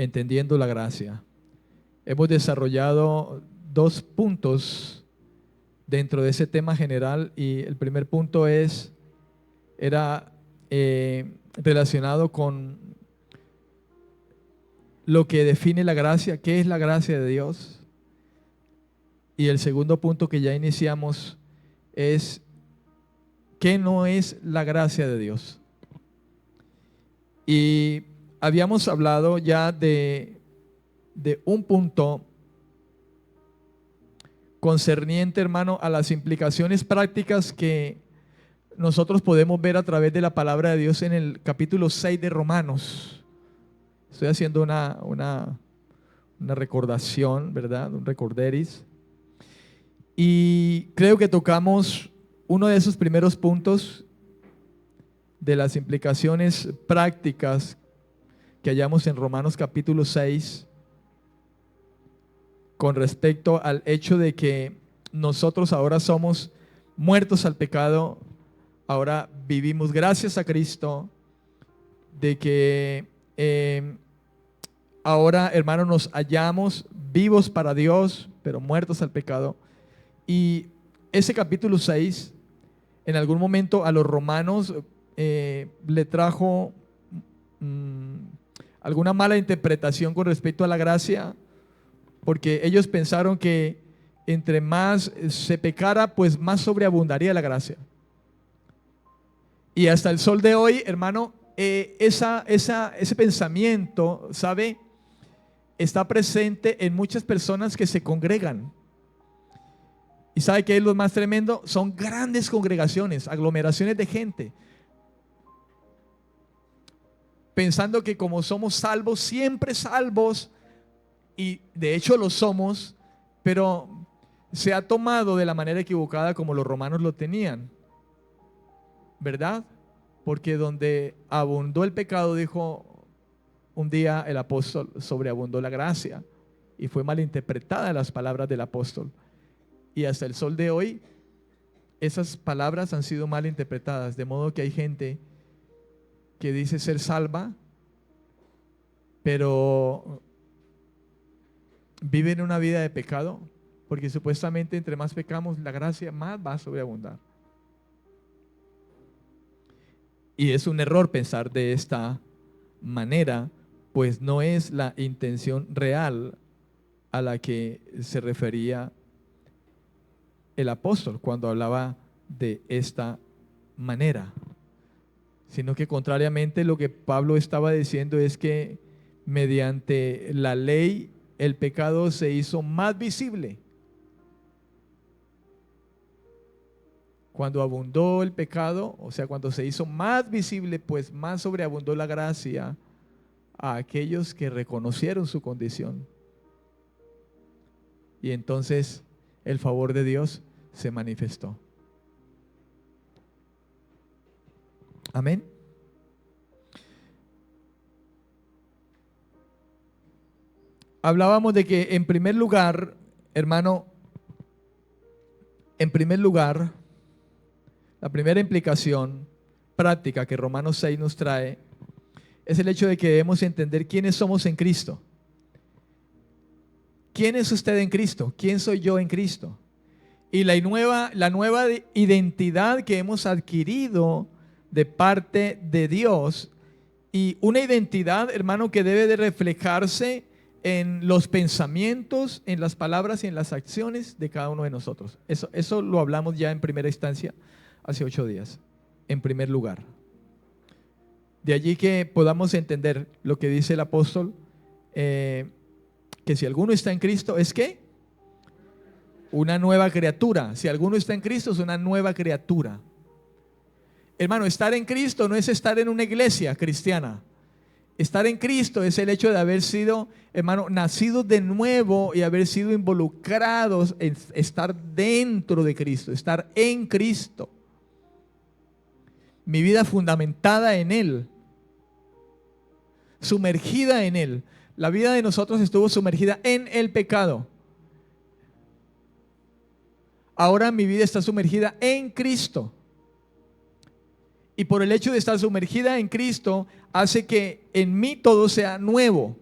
entendiendo la gracia. Hemos desarrollado 2 puntos dentro de ese tema general y el primer punto era relacionado con lo que define la gracia, qué es la gracia de Dios. Y el segundo punto que ya iniciamos es qué no es la gracia de Dios. Y habíamos hablado ya de un punto concerniente, hermano, a las implicaciones prácticas que nosotros podemos ver a través de la palabra de Dios en el capítulo 6 de Romanos. Estoy haciendo una recordación, ¿verdad? Un recorderis. Y creo que tocamos uno de esos primeros puntos de las implicaciones prácticas que hallamos en Romanos capítulo 6 con respecto al hecho de que nosotros ahora somos muertos al pecado, ahora vivimos gracias a Cristo, de que ahora, hermanos, nos hallamos vivos para Dios, pero muertos al pecado. Y ese capítulo 6, en algún momento a los romanos le trajo alguna mala interpretación con respecto a la gracia, porque ellos pensaron que entre más se pecara, pues más sobreabundaría la gracia. Y hasta el sol de hoy, hermano, ese pensamiento, ¿sabe?, está presente en muchas personas que se congregan. ¿Y sabe qué es lo más tremendo? Son grandes congregaciones, aglomeraciones de gente, pensando que como somos salvos, siempre salvos, y de hecho lo somos, pero se ha tomado de la manera equivocada como los romanos lo tenían, ¿verdad? Porque donde abundó el pecado, dijo un día el apóstol, sobreabundó la gracia, y fue malinterpretada las palabras del apóstol. Y hasta el sol de hoy, esas palabras han sido mal interpretadas, de modo que hay gente que dice ser salva, pero viven una vida de pecado, porque supuestamente entre más pecamos, la gracia más va a sobreabundar. Y es un error pensar de esta manera, pues no es la intención real a la que se refería el apóstol cuando hablaba de esta manera, sino que contrariamente lo que Pablo estaba diciendo es que mediante la ley el pecado se hizo más visible. Cuando abundó el pecado, o sea, cuando se hizo más visible, pues más sobreabundó la gracia a aquellos que reconocieron su condición. Y entonces el favor de Dios se manifestó. Amén. Hablábamos de que en primer lugar, hermano, la primera implicación práctica que Romanos 6 nos trae es el hecho de que debemos entender quiénes somos en Cristo. ¿Quién es usted en Cristo? ¿Quién soy yo en Cristo? Y la nueva identidad que hemos adquirido de parte de Dios, y una identidad, hermano, que debe de reflejarse en los pensamientos, en las palabras y en las acciones de cada uno de nosotros. Eso lo hablamos ya en primera instancia hace 8 días, en primer lugar. De allí que podamos entender lo que dice el apóstol, que si alguno está en Cristo, ¿es qué? Una nueva criatura. Si alguno está en Cristo, es una nueva criatura. Hermano, estar en Cristo no es estar en una iglesia cristiana. Estar en Cristo es el hecho de haber sido, hermano, nacidos de nuevo y haber sido involucrados en estar dentro de Cristo, estar en Cristo. Mi vida fundamentada en Él, sumergida en Él. La vida de nosotros estuvo sumergida en el pecado. Ahora mi vida está sumergida en Cristo. Y por el hecho de estar sumergida en Cristo, hace que en mí todo sea nuevo.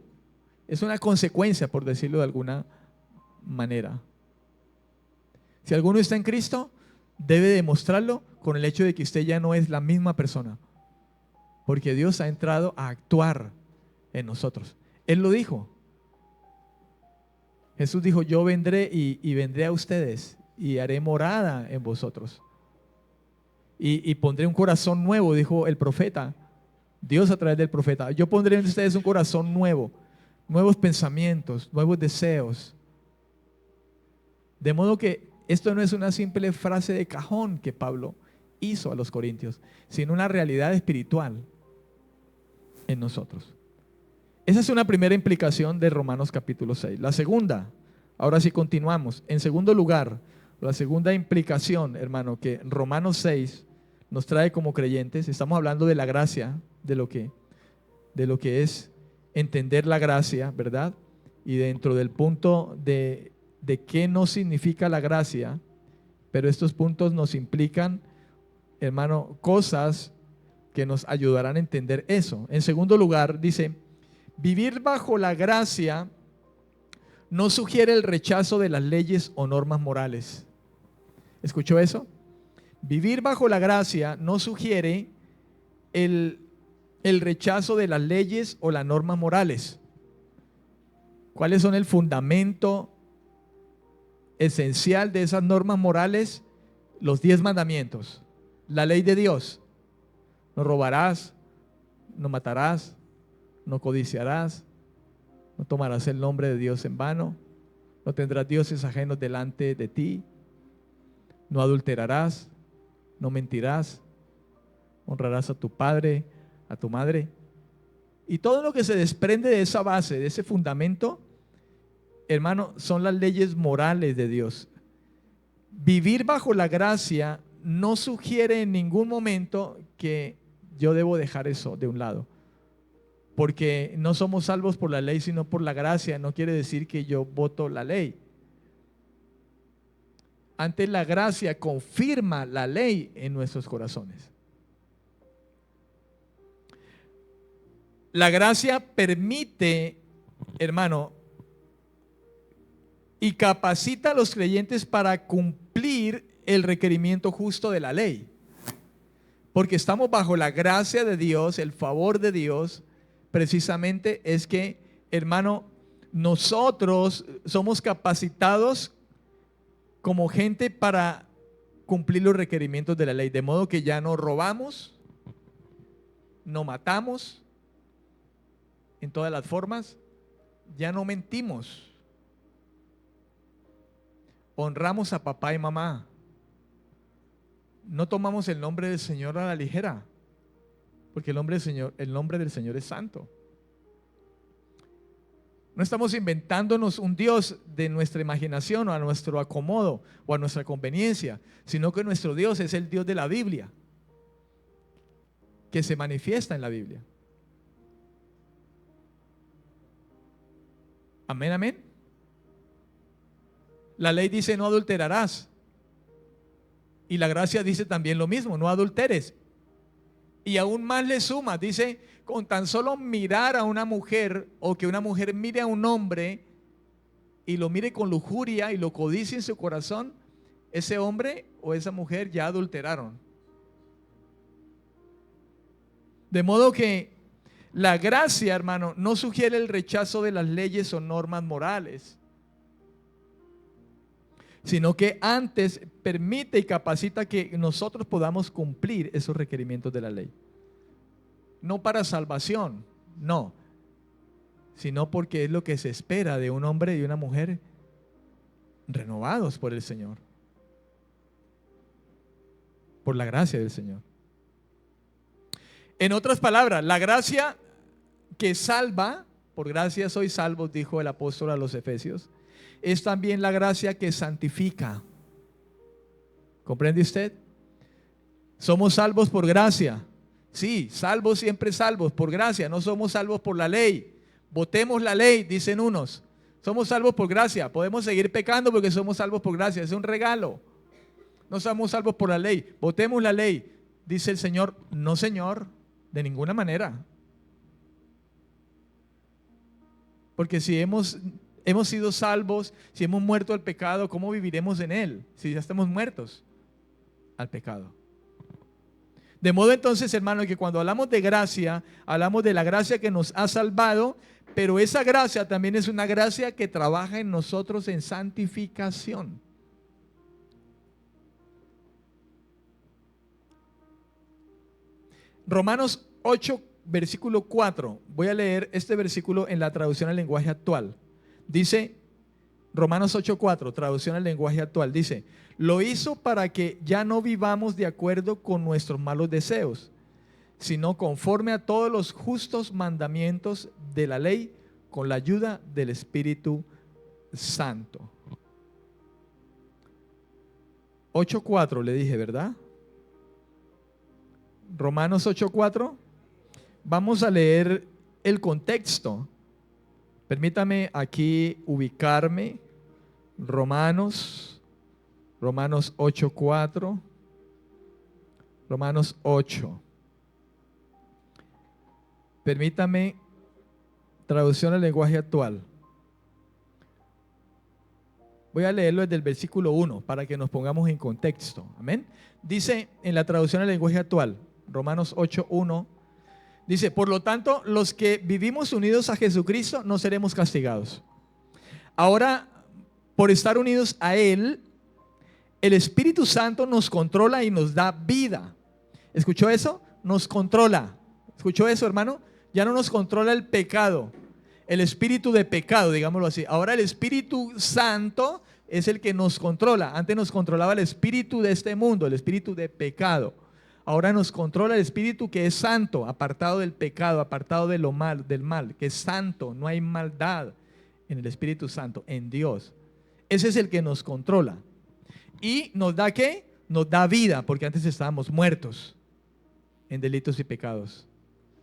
Es una consecuencia, por decirlo de alguna manera. Si alguno está en Cristo, debe demostrarlo con el hecho de que usted ya no es la misma persona. Porque Dios ha entrado a actuar en nosotros. Él lo dijo. Jesús dijo, yo vendré y vendré a ustedes y haré morada en vosotros. Y pondré un corazón nuevo, dijo el profeta. Dios a través del profeta. Yo pondré en ustedes un corazón nuevo, nuevos pensamientos, nuevos deseos. De modo que esto no es una simple frase de cajón que Pablo hizo a los corintios, sino una realidad espiritual en nosotros. Esa es una primera implicación de Romanos capítulo 6. La segunda, ahora sí continuamos. En segundo lugar, la segunda implicación, hermano, que Romanos 6 nos trae como creyentes, estamos hablando de la gracia, de lo que es entender la gracia, ¿verdad? Y dentro del punto de qué no significa la gracia, pero estos puntos nos implican, hermano, cosas que nos ayudarán a entender eso. En segundo lugar, dice, vivir bajo la gracia no sugiere el rechazo de las leyes o normas morales. ¿Escuchó eso? Vivir bajo la gracia no sugiere el rechazo de las leyes o las normas morales. ¿Cuáles son el fundamento esencial de esas normas morales? Los 10 mandamientos, la ley de Dios. No robarás, no matarás, no codiciarás, no tomarás el nombre de Dios en vano, no tendrás dioses ajenos delante de ti, no adulterarás, no mentirás, honrarás a tu padre, a tu madre. Y todo lo que se desprende de esa base, de ese fundamento, hermano, son las leyes morales de Dios. Vivir bajo la gracia no sugiere en ningún momento que yo debo dejar eso de un lado. Porque no somos salvos por la ley, sino por la gracia. No quiere decir que yo voto la ley. Antes, la gracia confirma la ley en nuestros corazones. La gracia permite, hermano, y capacita a los creyentes para cumplir el requerimiento justo de la ley. Porque estamos bajo la gracia de Dios, el favor de Dios, precisamente es que, hermano, nosotros somos capacitados como gente para cumplir los requerimientos de la ley, de modo que ya no robamos, no matamos en todas las formas, ya no mentimos, honramos a papá y mamá, no tomamos el nombre del Señor a la ligera, porque el nombre del Señor es santo. No estamos inventándonos un Dios de nuestra imaginación o a nuestro acomodo o a nuestra conveniencia, sino que nuestro Dios es el Dios de la Biblia, que se manifiesta en la Biblia. Amén, amén. La ley dice no adulterarás. Y la gracia dice también lo mismo, no adulteres. Y aún más le suma, dice, con tan solo mirar a una mujer o que una mujer mire a un hombre y lo mire con lujuria y lo codicie en su corazón, ese hombre o esa mujer ya adulteraron. De modo que la gracia, hermano, no sugiere el rechazo de las leyes o normas morales, sino que antes permite y capacita que nosotros podamos cumplir esos requerimientos de la ley. No para salvación, no, sino porque es lo que se espera de un hombre y una mujer renovados por el Señor, por la gracia del Señor. En otras palabras, la gracia que salva, por gracia sois salvos, dijo el apóstol a los Efesios, es también la gracia que santifica. ¿Comprende usted? Somos salvos por gracia. Sí, salvos, siempre salvos, por gracia. No somos salvos por la ley. Votemos la ley, dicen unos. Somos salvos por gracia. Podemos seguir pecando porque somos salvos por gracia. Es un regalo. No somos salvos por la ley. Votemos la ley. Dice el Señor, no, Señor, de ninguna manera. Porque si hemos sido salvos, si hemos muerto al pecado, ¿cómo viviremos en él? Si ya estamos muertos al pecado. De modo entonces, hermano, que cuando hablamos de gracia, hablamos de la gracia que nos ha salvado, pero esa gracia también es una gracia que trabaja en nosotros en santificación. Romanos 8, versículo 4. Voy a leer este versículo en la traducción al lenguaje actual. Dice, Romanos 8:4, traducción al lenguaje actual, dice: lo hizo para que ya no vivamos de acuerdo con nuestros malos deseos, sino conforme a todos los justos mandamientos de la ley, con la ayuda del Espíritu Santo. 8:4 le dije, ¿verdad? Romanos 8:4. Vamos a leer el contexto. Permítame aquí ubicarme. Romanos 8:4. Romanos 8. Permítame, traducción al lenguaje actual. Voy a leerlo desde el versículo 1 para que nos pongamos en contexto. Amén. Dice en la traducción al lenguaje actual, Romanos 8:1. Dice, por lo tanto, los que vivimos unidos a Jesucristo no seremos castigados. Ahora, por estar unidos a Él, el Espíritu Santo nos controla y nos da vida. ¿Escuchó eso? Nos controla. ¿Escuchó eso, hermano? Ya no nos controla el pecado, el espíritu de pecado, digámoslo así. Ahora el Espíritu Santo es el que nos controla. Antes nos controlaba el espíritu de este mundo, el espíritu de pecado. Ahora nos controla el Espíritu que es santo, apartado del pecado, apartado de lo mal, del mal, que es santo. No hay maldad en el Espíritu Santo, en Dios. Ese es el que nos controla. ¿Y nos da qué? Nos da vida, porque antes estábamos muertos en delitos y pecados.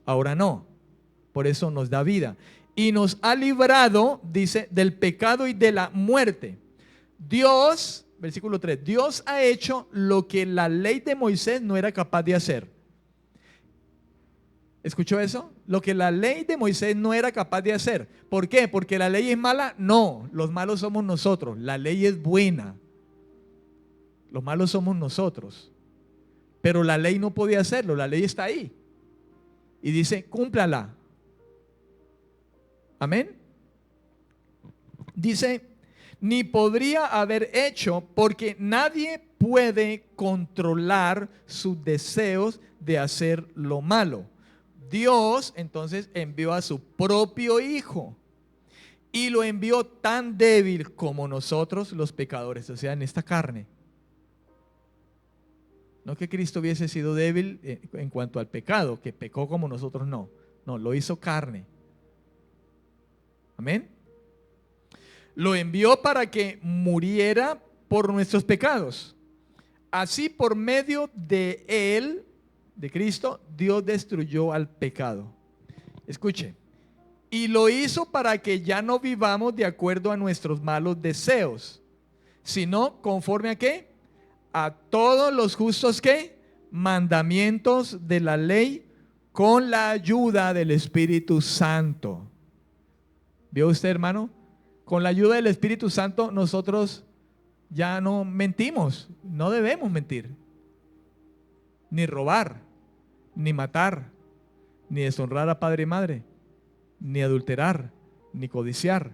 Ahora no. Por eso nos da vida. Y nos ha librado, dice, del pecado y de la muerte. Dios... Versículo 3, Dios ha hecho lo que la ley de Moisés no era capaz de hacer. ¿Escuchó eso? Lo que la ley de Moisés no era capaz de hacer. ¿Por qué? ¿Porque la ley es mala? No, los malos somos nosotros. La ley es buena. Los malos somos nosotros. Pero la ley no podía hacerlo, la ley está ahí. Y dice, cúmplala. Amén. Dice, ni podría haber hecho, porque nadie puede controlar sus deseos de hacer lo malo. Dios entonces envió a su propio Hijo y lo envió tan débil como nosotros los pecadores, o sea, en esta carne. No que Cristo hubiese sido débil en cuanto al pecado, que pecó como nosotros, no. No, lo hizo carne. Amén. Lo envió para que muriera por nuestros pecados. Así, por medio de Él, de Cristo, Dios destruyó al pecado. Escuche. Y lo hizo para que ya no vivamos de acuerdo a nuestros malos deseos, sino conforme a ¿qué? A todos los justos ¿qué? Mandamientos de la ley, con la ayuda del Espíritu Santo. ¿Vio usted, hermano? Con la ayuda del Espíritu Santo nosotros ya no mentimos, no debemos mentir, ni robar, ni matar, ni deshonrar a padre y madre, ni adulterar, ni codiciar.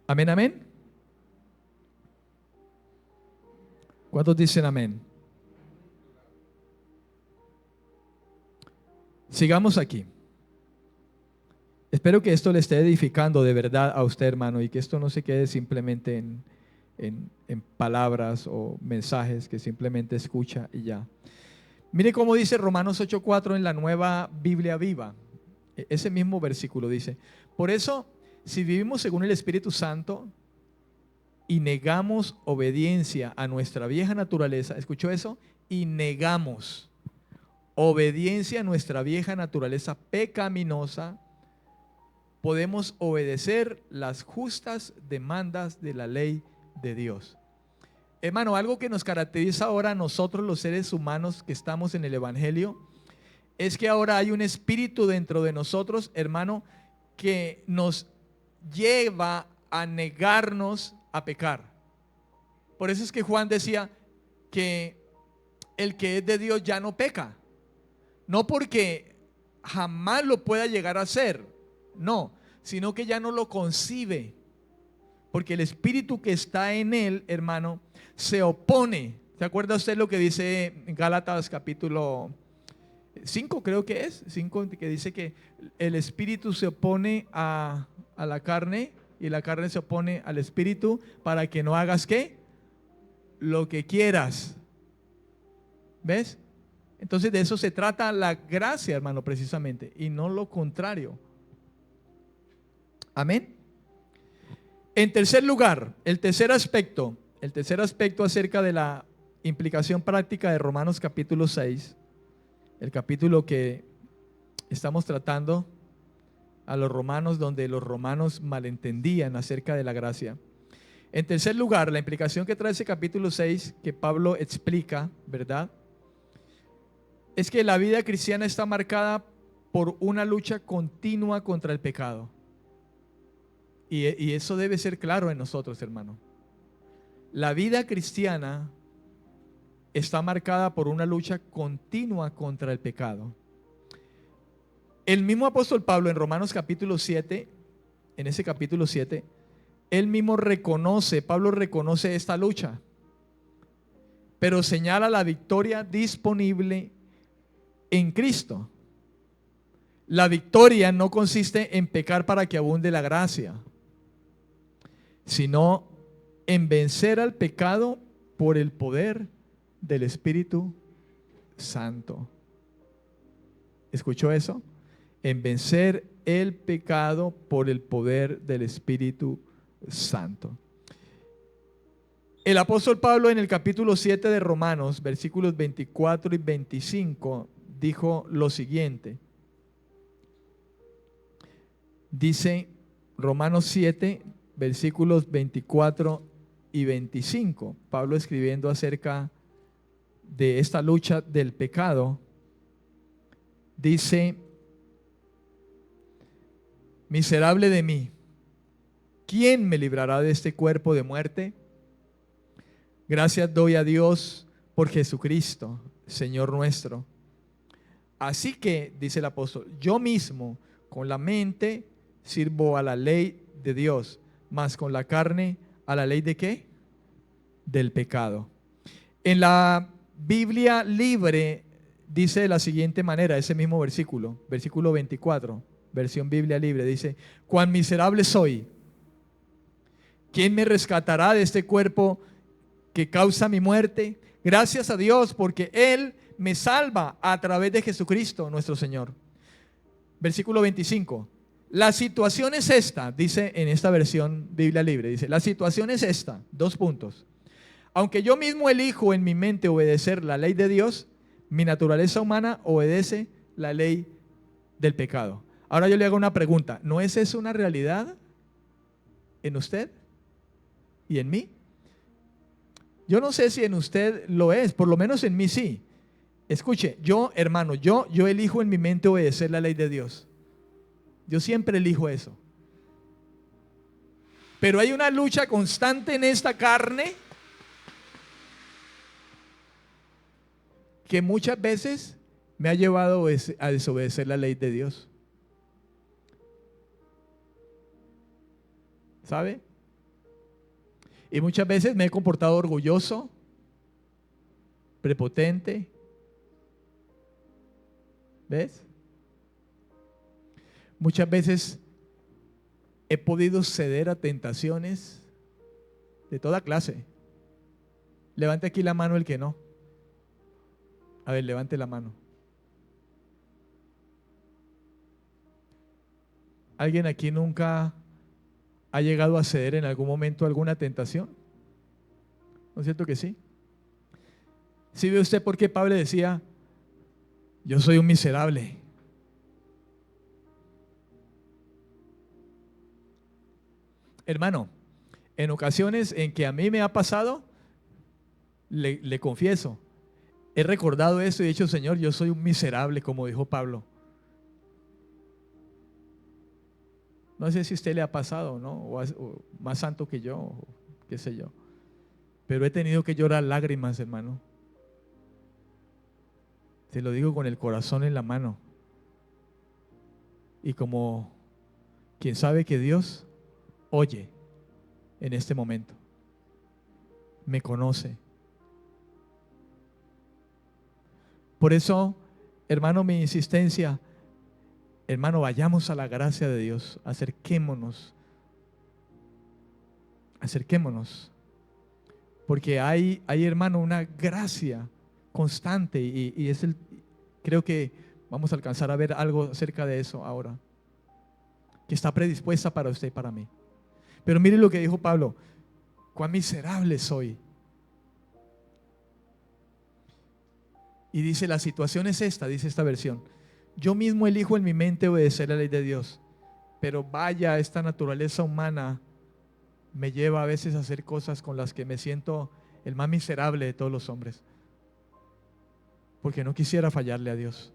Amén, amén. ¿Cuántos dicen amén? Sigamos aquí. Espero que esto le esté edificando de verdad a usted, hermano, y que esto no se quede simplemente en palabras o mensajes que simplemente escucha y ya. Mire cómo dice Romanos 8:4 en la Nueva Biblia Viva. Ese mismo versículo dice: por eso, si vivimos según el Espíritu Santo y negamos obediencia a nuestra vieja naturaleza, ¿escuchó eso? Y negamos obediencia a nuestra vieja naturaleza pecaminosa, podemos obedecer las justas demandas de la ley de Dios. Hermano, algo que nos caracteriza ahora a nosotros los seres humanos que estamos en el Evangelio es que ahora hay un espíritu dentro de nosotros, hermano, que nos lleva a negarnos a pecar. Por eso es que Juan decía que el que es de Dios ya no peca. No porque jamás lo pueda llegar a hacer, no, sino que ya no lo concibe. Porque el espíritu que está en él, hermano, se opone. ¿Se acuerda usted lo que dice en Gálatas capítulo 5, creo que es? 5, que dice que el espíritu se opone a la carne y la carne se opone al espíritu para que no hagas ¿qué? Lo que quieras. ¿Ves? Entonces de eso se trata la gracia, hermano, precisamente, y no lo contrario. Amén. En tercer lugar, el tercer aspecto acerca de la implicación práctica de Romanos capítulo 6, el capítulo que estamos tratando a los romanos, donde los romanos malentendían acerca de la gracia. En tercer lugar, la implicación que trae ese capítulo 6 que Pablo explica, ¿verdad? Es que la vida cristiana está marcada por una lucha continua contra el pecado. Y eso debe ser claro en nosotros, hermano. La vida cristiana está marcada por una lucha continua contra el pecado. El mismo apóstol Pablo en Romanos capítulo 7, en ese capítulo 7, él mismo Pablo reconoce esta lucha, pero señala la victoria disponible en Cristo. La victoria no consiste en pecar para que abunde la gracia, sino en vencer al pecado por el poder del Espíritu Santo. ¿Escuchó eso? En vencer el pecado por el poder del Espíritu Santo. El apóstol Pablo en el capítulo 7 de Romanos, versículos 24 y 25, dijo lo siguiente. Dice Romanos 7, versículos 24 y 25. Pablo escribiendo acerca de esta lucha del pecado, dice: miserable de mí, ¿quién me librará de este cuerpo de muerte? Gracias doy a Dios por Jesucristo, Señor nuestro. Así que, dice el apóstol, yo mismo con la mente sirvo a la ley de Dios, mas con la carne a la ley ¿de qué? Del pecado. En la Biblia libre dice de la siguiente manera, ese mismo versículo 24, versión Biblia libre, dice: cuán miserable soy, ¿quién me rescatará de este cuerpo que causa mi muerte? Gracias a Dios porque Él me salva a través de Jesucristo nuestro Señor. Versículo 25. La situación es esta, dice en esta versión Biblia libre, dice: la situación es esta, 2 puntos. Aunque yo mismo elijo en mi mente obedecer la ley de Dios, mi naturaleza humana obedece la ley del pecado. Ahora yo le hago una pregunta: ¿no es eso una realidad en usted y en mí? Yo no sé si en usted lo es, por lo menos en mí sí. Escuche, yo, hermano, yo elijo en mi mente obedecer la ley de Dios. Yo siempre elijo eso. Pero hay una lucha constante en esta carne que muchas veces me ha llevado a desobedecer la ley de Dios. ¿Sabe? Y muchas veces me he comportado orgulloso, prepotente. ¿Ves? Muchas veces he podido ceder a tentaciones de toda clase. Levante aquí la mano el que no. A ver, levante la mano. ¿Alguien aquí nunca ha llegado a ceder en algún momento a alguna tentación? ¿No es cierto que sí? ¿Sí ve usted por qué Pablo decía: yo soy un miserable? Hermano, en ocasiones en que a mí me ha pasado, le confieso, he recordado esto y he dicho, Señor, yo soy un miserable, como dijo Pablo. No sé si a usted le ha pasado, ¿no? O más santo que yo, o qué sé yo. Pero he tenido que llorar lágrimas, hermano. Te lo digo con el corazón en la mano. Y como quien sabe que Dios oye en este momento, me conoce. Por eso, hermano, mi insistencia, hermano, vayamos a la gracia de Dios, acerquémonos, porque hay hermano, una gracia constante y creo que vamos a alcanzar a ver algo acerca de eso ahora, que está predispuesta para usted y para mí. Pero mire lo que dijo Pablo, cuán miserable soy. Y dice, la situación es esta, dice esta versión. Yo mismo elijo en mi mente obedecer la ley de Dios, pero vaya, esta naturaleza humana me lleva a veces a hacer cosas con las que me siento el más miserable de todos los hombres, porque no quisiera fallarle a Dios.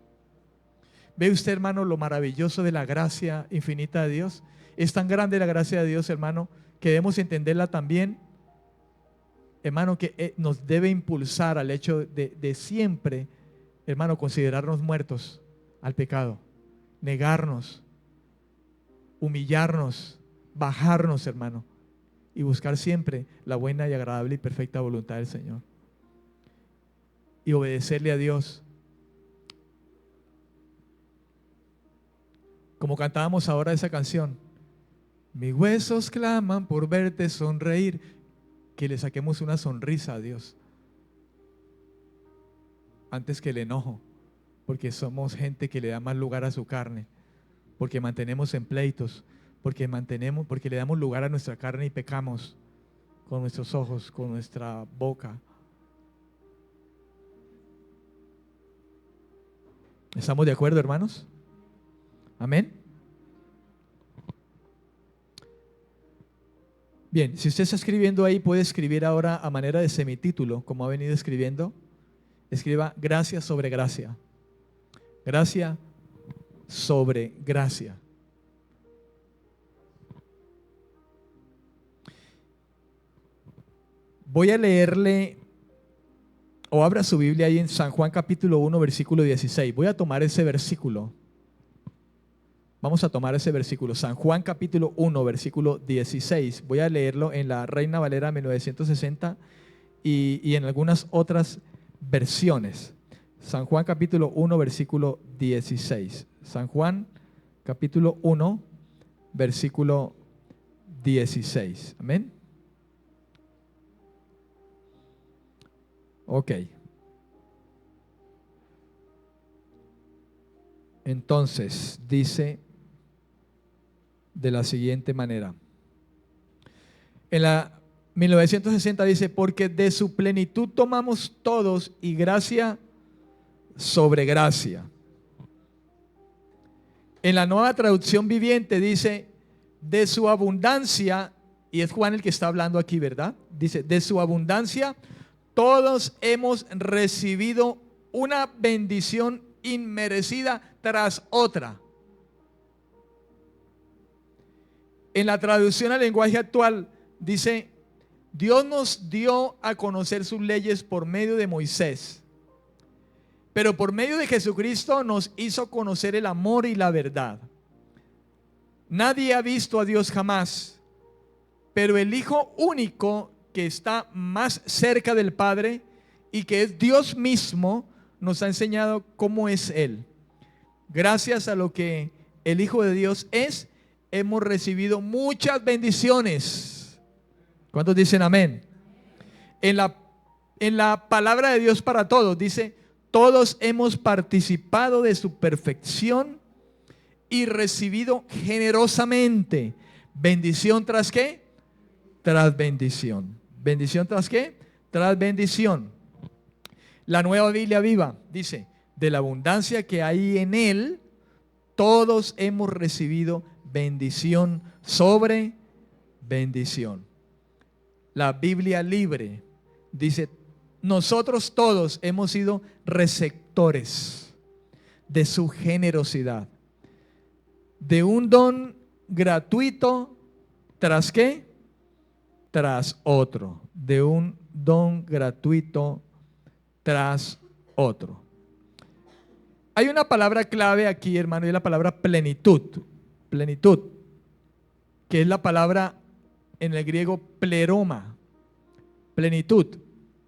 ¿Ve usted, hermano, lo maravilloso de la gracia infinita de Dios? Es tan grande la gracia de Dios, hermano, que debemos entenderla también, hermano, que nos debe impulsar al hecho de siempre, hermano, considerarnos muertos al pecado, negarnos, humillarnos, bajarnos, hermano, y buscar siempre la buena y agradable y perfecta voluntad del Señor. Y obedecerle a Dios. Como cantábamos ahora esa canción, mis huesos claman por verte sonreír, que le saquemos una sonrisa a Dios antes que el enojo, porque somos gente que le da más lugar a su carne, porque mantenemos en pleitos, porque le damos lugar a nuestra carne y pecamos con nuestros ojos, con nuestra boca. ¿Estamos de acuerdo, hermanos? Amén. Bien, si usted está escribiendo ahí, puede escribir ahora a manera de semitítulo, como ha venido escribiendo. Escriba gracia sobre gracia. Gracia sobre gracia. Voy a leerle, o abra su Biblia ahí en San Juan capítulo 1, versículo 16. Voy a tomar ese versículo. Vamos a tomar ese versículo, San Juan capítulo 1, versículo 16. Voy a leerlo en la Reina Valera 1960 y en algunas otras versiones. San Juan capítulo 1, versículo 16. San Juan capítulo 1, versículo 16. Amén. Ok. Entonces, dice de la siguiente manera. En la 1960 dice, porque de su plenitud tomamos todos y gracia sobre gracia. En la Nueva Traducción Viviente dice, de su abundancia, y es Juan el que está hablando aquí, ¿verdad? Dice, de su abundancia todos hemos recibido una bendición inmerecida tras otra. En la traducción al lenguaje actual dice, Dios nos dio a conocer sus leyes por medio de Moisés, pero por medio de Jesucristo nos hizo conocer el amor y la verdad. Nadie ha visto a Dios jamás, pero el Hijo único que está más cerca del Padre y que es Dios mismo, nos ha enseñado cómo es Él. Gracias a lo que el Hijo de Dios es, hemos recibido muchas bendiciones. ¿Cuántos dicen amén? En la palabra de Dios para todos dice, todos hemos participado de su perfección y recibido generosamente bendición tras qué? Tras bendición. ¿Bendición tras qué? Tras bendición. La Nueva Biblia Viva dice, de la abundancia que hay en Él, todos hemos recibido bendición sobre bendición. La Biblia Libre dice, nosotros todos hemos sido receptores de su generosidad, de un don gratuito, ¿tras qué? Tras otro, de un don gratuito tras otro. Hay una palabra clave aquí, hermano, y es la palabra plenitud. Plenitud, que es la palabra en el griego pleroma. Plenitud,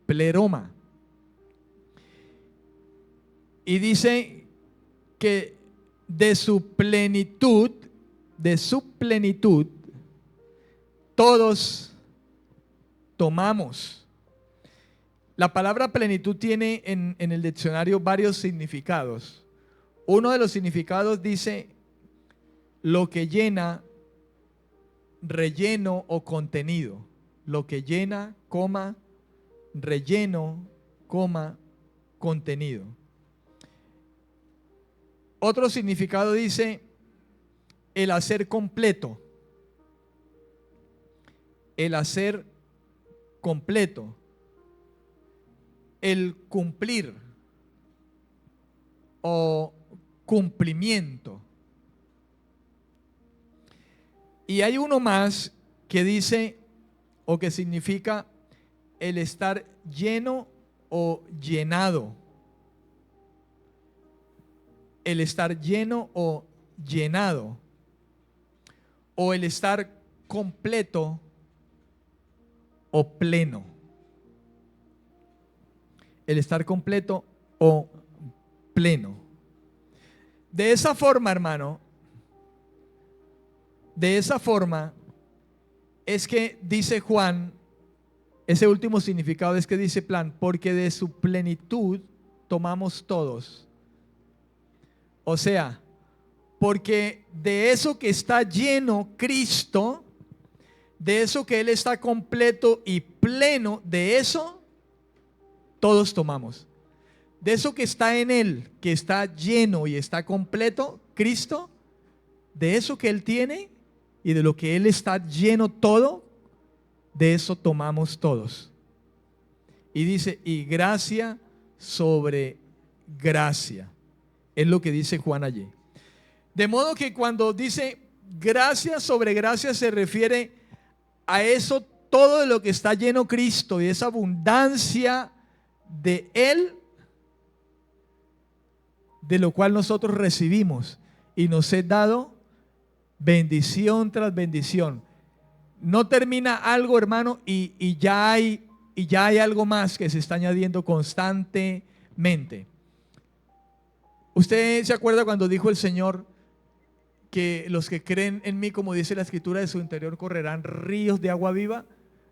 pleroma. Y dice que de su plenitud, todos tomamos. La palabra plenitud tiene en el diccionario varios significados. Uno de los significados dice lo que llena, relleno o contenido. Lo que llena, coma, relleno, coma, contenido. Otro significado dice el hacer completo. El hacer completo. El cumplir o cumplimiento. Y hay uno más que dice o que significa el estar lleno o llenado. El estar lleno o llenado. O el estar completo o pleno. El estar completo o pleno. De esa forma, hermano, de esa forma es que dice Juan, ese último significado es que dice plan, porque de su plenitud tomamos todos. O sea, porque de eso que está lleno Cristo, de eso que Él está completo y pleno, de eso todos tomamos. De eso que está en Él, que está lleno y está completo, Cristo, de eso que Él tiene y de lo que Él está lleno todo, de eso tomamos todos. Y dice, y gracia sobre gracia. Es lo que dice Juan allí. De modo que cuando dice gracia sobre gracia se refiere a eso, todo de lo que está lleno Cristo y esa abundancia de Él, de lo cual nosotros recibimos y nos es dado bendición tras bendición. No termina algo, hermano, y ya hay algo más que se está añadiendo constantemente. ¿Usted se acuerda cuando dijo el Señor que los que creen en mí, como dice la Escritura, de su interior correrán ríos de agua viva?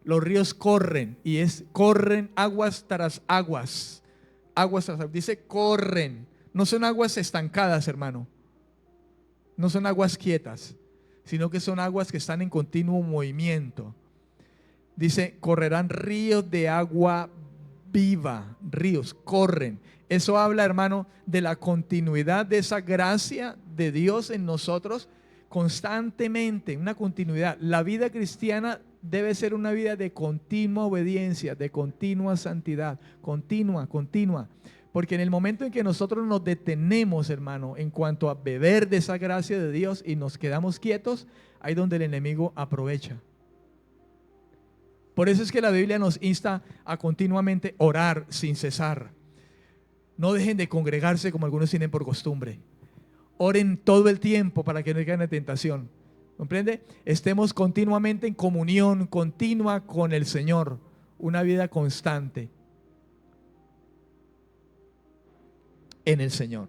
Los ríos corren corren aguas tras aguas, aguas tras aguas. Dice corren, no son aguas estancadas, hermano, no son aguas quietas, sino que son aguas que están en continuo movimiento. Dice correrán ríos de agua viva, ríos, corren. Eso habla, hermano, de la continuidad de esa gracia de Dios en nosotros constantemente, una continuidad. La vida cristiana debe ser una vida de continua obediencia, de continua santidad, continua. Porque en el momento en que nosotros nos detenemos, hermano, en cuanto a beber de esa gracia de Dios y nos quedamos quietos, ahí donde el enemigo aprovecha. Por eso es que la Biblia nos insta a continuamente orar sin cesar. No dejen de congregarse como algunos tienen por costumbre. Oren todo el tiempo para que no caigan en tentación. ¿Comprende? Estemos continuamente en comunión continua con el Señor. Una vida constante en el Señor.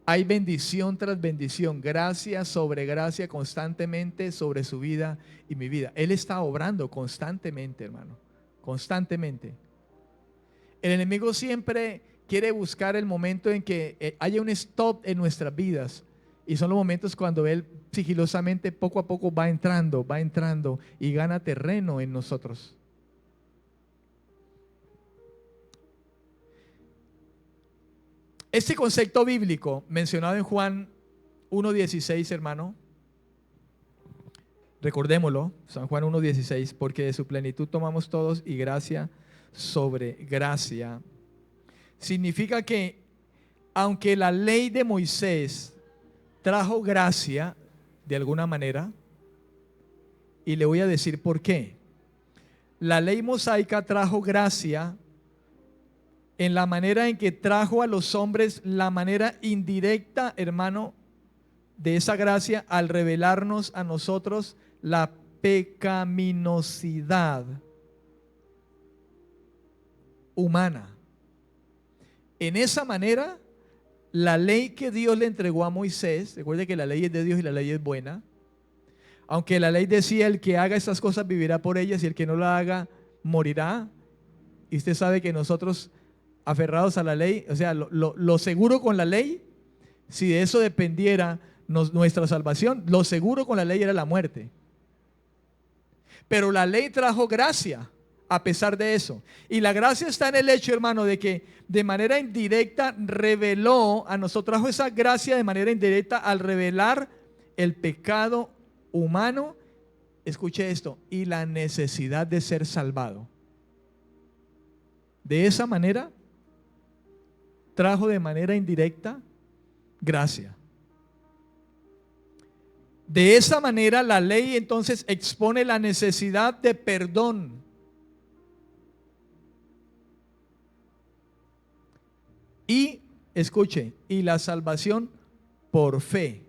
Hay bendición tras bendición, gracia sobre gracia constantemente sobre su vida y mi vida. Él está obrando constantemente, hermano, constantemente. El enemigo siempre quiere buscar el momento en que haya un stop en nuestras vidas, y son los momentos cuando él sigilosamente poco a poco va entrando y gana terreno en nosotros. Este concepto bíblico mencionado en Juan 1:16, hermano, recordémoslo, San Juan 1:16, porque de su plenitud tomamos todos y gracia sobre gracia. Significa que aunque la ley de Moisés trajo gracia de alguna manera, y le voy a decir por qué. La ley mosaica trajo gracia en la manera en que trajo a los hombres la manera indirecta, hermano, de esa gracia al revelarnos a nosotros la pecaminosidad humana. En esa manera, la ley que Dios le entregó a Moisés, recuerde que la ley es de Dios y la ley es buena, aunque la ley decía el que haga estas cosas vivirá por ellas y el que no la haga morirá, y usted sabe que nosotros aferrados a la ley, o sea, lo seguro con la ley, si de eso dependiera nuestra salvación, lo seguro con la ley era la muerte. Pero la ley trajo gracia a pesar de eso. Y la gracia está en el hecho, hermano, de que de manera indirecta reveló a nosotros, trajo esa gracia de manera indirecta al revelar el pecado humano, escuche esto, y la necesidad de ser salvado. De esa manera trajo de manera indirecta gracia. De esa manera la ley entonces expone la necesidad de perdón. Y, escuche, y la salvación por fe,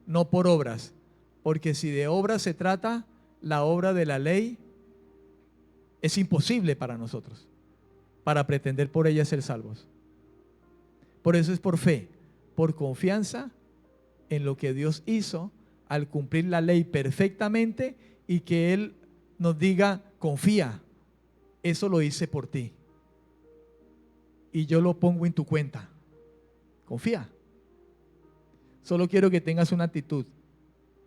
no por obras. Porque si de obras se trata, la obra de la ley es imposible para nosotros, para pretender por ella ser salvos. Por eso es por fe, por confianza en lo que Dios hizo al cumplir la ley perfectamente y que Él nos diga, confía, eso lo hice por ti y yo lo pongo en tu cuenta. Confía. Solo quiero que tengas una actitud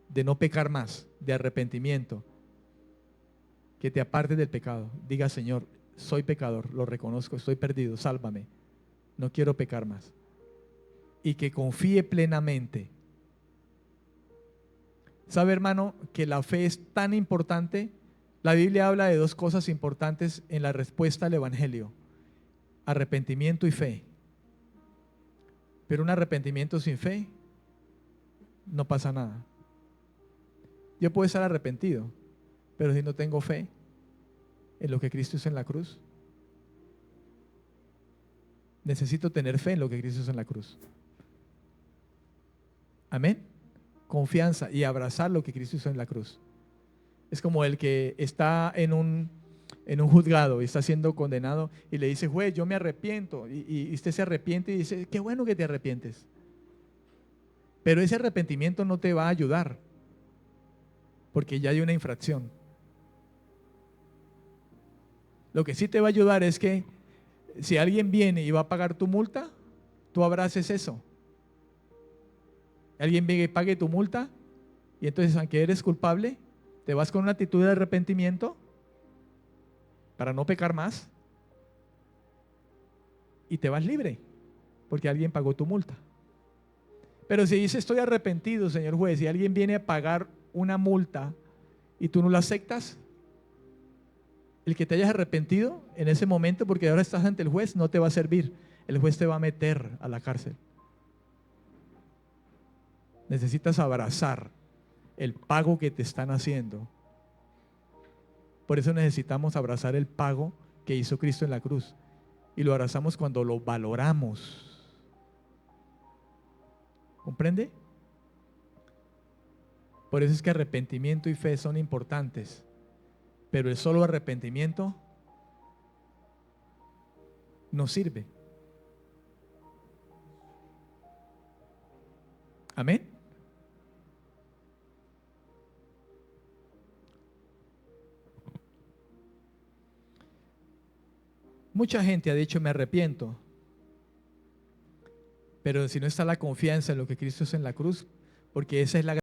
de no pecar más, de arrepentimiento, que te apartes del pecado. Diga, Señor, soy pecador, lo reconozco, estoy perdido, sálvame, no quiero pecar más. Y que confíe plenamente. ¿Sabe, hermano, que la fe es tan importante? La Biblia habla de dos cosas importantes en la respuesta al Evangelio: arrepentimiento y fe. Pero un arrepentimiento sin fe no pasa nada. Yo puedo estar arrepentido, pero si no tengo fe en lo que Cristo hizo en la cruz, necesito tener fe en lo que Cristo hizo en la cruz. Amén. Confianza y abrazar lo que Cristo hizo en la cruz. Es como el que está en un juzgado y está siendo condenado y le dice, juez, yo me arrepiento. Y usted se arrepiente y dice, qué bueno que te arrepientes. Pero ese arrepentimiento no te va a ayudar, porque ya hay una infracción. Lo que sí te va a ayudar es que si alguien viene y va a pagar tu multa, tú abraces eso. Alguien viene y pague tu multa y entonces, aunque eres culpable, te vas con una actitud de arrepentimiento para no pecar más y te vas libre porque alguien pagó tu multa. Pero si dices, estoy arrepentido, señor juez, y alguien viene a pagar una multa y tú no la aceptas, el que te hayas arrepentido en ese momento, porque ahora estás ante el juez, no te va a servir. El juez te va a meter a la cárcel. Necesitas abrazar el pago que te están haciendo. Por eso necesitamos abrazar el pago que hizo Cristo en la cruz. Y lo abrazamos cuando lo valoramos. ¿Comprende? Por eso es que arrepentimiento y fe son importantes. Pero el solo arrepentimiento no sirve. Amén. Mucha gente ha dicho me arrepiento, pero si no está la confianza en lo que Cristo hizo en la cruz, porque esa es la